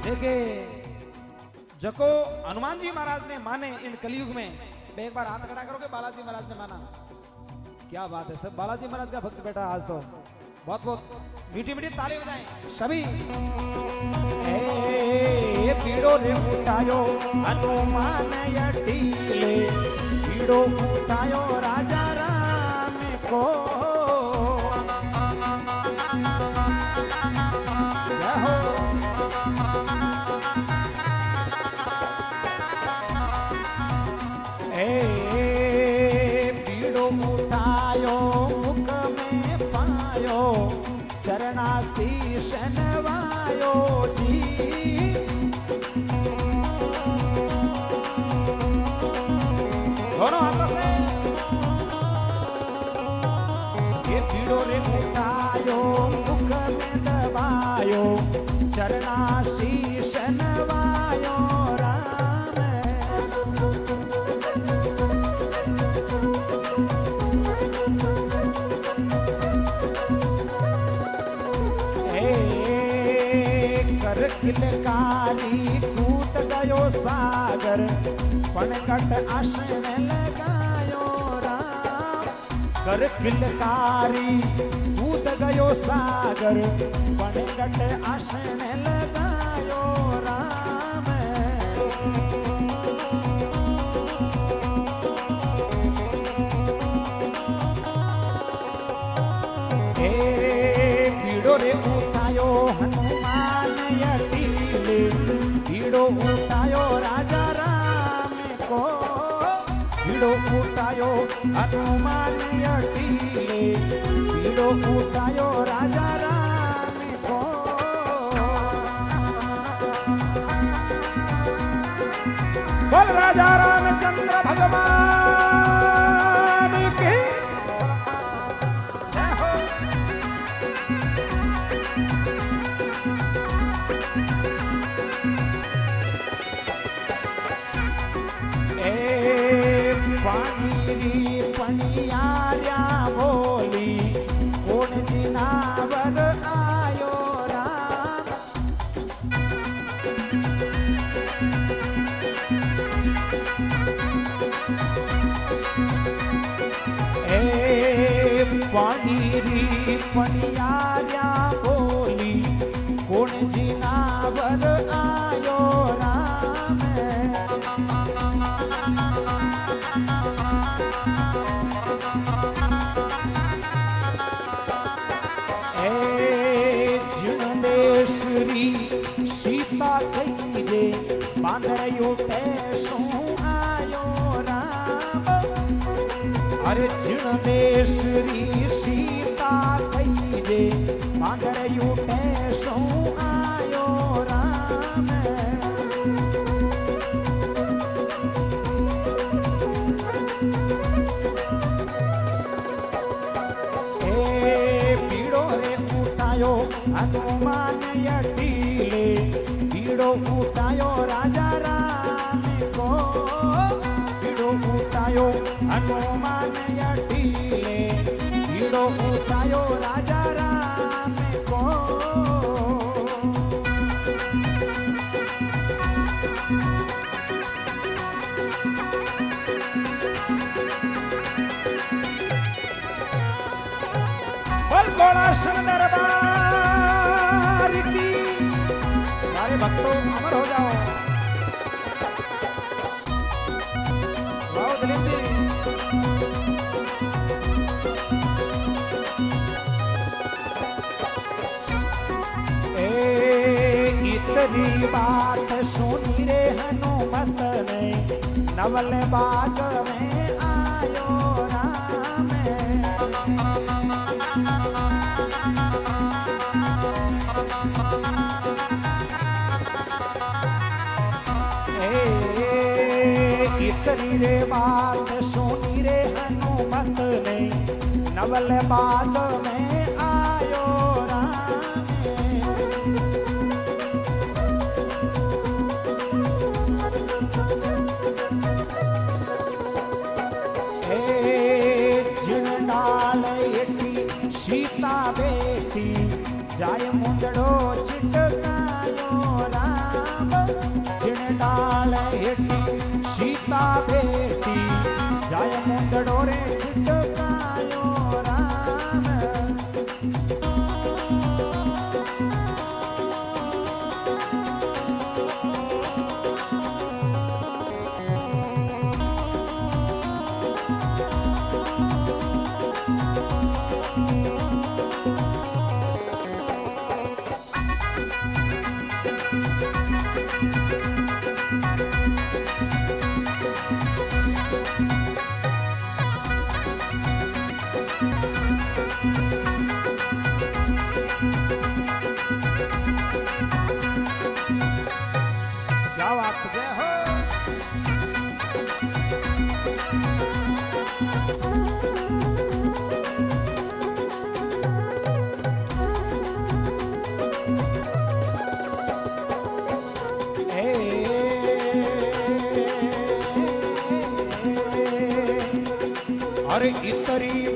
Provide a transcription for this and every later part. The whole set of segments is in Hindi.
देखे जको हनुमान जी महाराज ने माने इन कलयुग में, एक बार हाथ खड़ा करोगे बालाजी महाराज ने माना। क्या बात है, सब बालाजी महाराज का भक्त बैठा आज तो। बहुत बहुत मीठी मीठी ताली बजाएं सभी। पीड़ो रे उठायो हनुमान यटीले, पीड़ो उठायो राजा राम को। पीड़ो उठायो मुख में पायो, चरणाशीष नवायो जी। दोनों हाथों से ये पीड़ो रे उठायो मुख में दबायो, चरणाशीष नवायो राम। कर किलकारी कूद गयो सागर, पणकट आसन लगायो राम। कर किलकारी कूद गयो सागर, पणकट आसन लगायो राम। पीड़ो रे उठायो हनुमान यटीले, पीड़ो उठायो राजा राम को। पीड़ो उठायो हनुमान यटीले, पीड़ो उठायो राजा राम को। बोल राजा रामचंद्र भगवान की। पानी पनियार्या बोली, कोण जिनावर आयो राम। पानी पनियार्या बोली, कोण जिनावर आयो राम। सीता कही रे बांधयो पैसो आयो राम। अरे जिणेश्वरी सीता कही रे बांधयो पैसो आयो राम। पीड़ो रे उठायो हनुमान यटीले, पीड़ो उठायो राजा राम को। पीड़ो उठायो हनुमान यटीले, पीड़ो उठायो राजा राम को। बोल घोड़ा सुंदर दरबार की। सारे भक्तों अमर हो जाओ। वाओ दिलीप जी। इतनी बात सुनी रे हनुमत ने, नवल बाग में आयो राम। इतनी रे बात सुनी रे हनुमत ने, नवल बाग में आयो राम। सीता बेटी जाय मुंडड़ो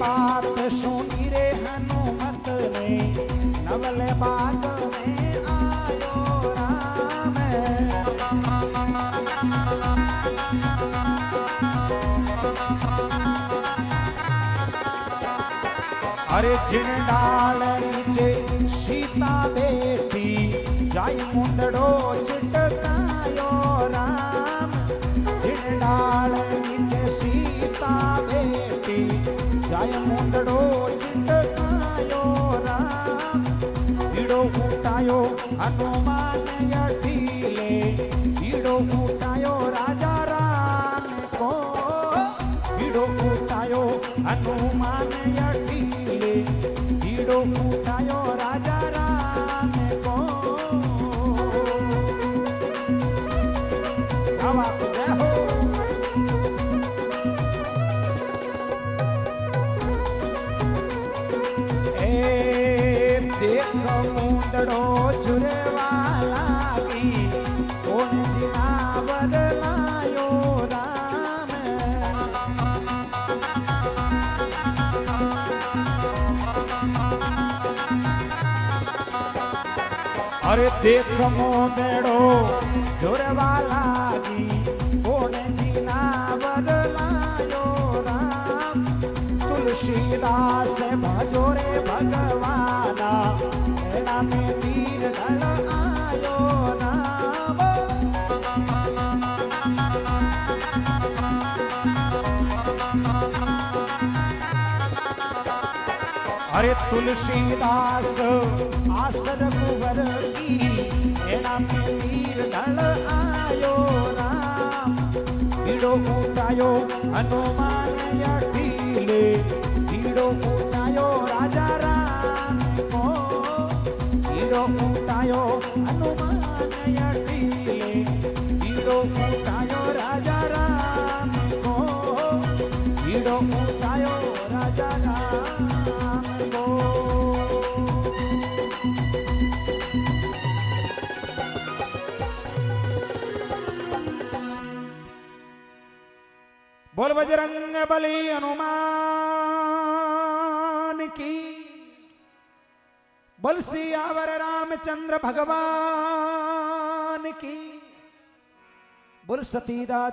बात सुनी रे हनुमत ने नवले बाग में आयो राम। अरे जिन डाल नीचे सीता बेटी जाय मुंडड़ो चिटकायो राम। जिन डाल नीचे सीता बेटी जाय मुंडड़ो चिटकायो राम। ईड़ो उठायो हनुमान अठीले ईड़ो उठायो राजा राम को। ईड़ो उठायो हनुमान अठीले ईड़ो उठायो राजा राम को। क्या बात है हो। देख मुंडड़ो झुरवा लागी कोन जिनावर लायो राम। अरे देख मुंडड़ो झुरवा लागी कोन जिनावर लायो राम। तुलसीदास भजो रे भगवाना एना में वीर गण आयो नाम। अरे तुलसीदास आसर कुंवर की एना में वीर गण आयो राम। ईड़ो उठायो हनुमान अठीले ईड़ो उठायो राजा राम को। ईड़ो उठायो हनुमान अठीले ईड़ो उठायो राजा राम को। ईड़ो उठायो राजा राम को। बोल बजरंग बली हनुमान की। बोल सियावर रामचंद्र भगवान की। बोल सती दादी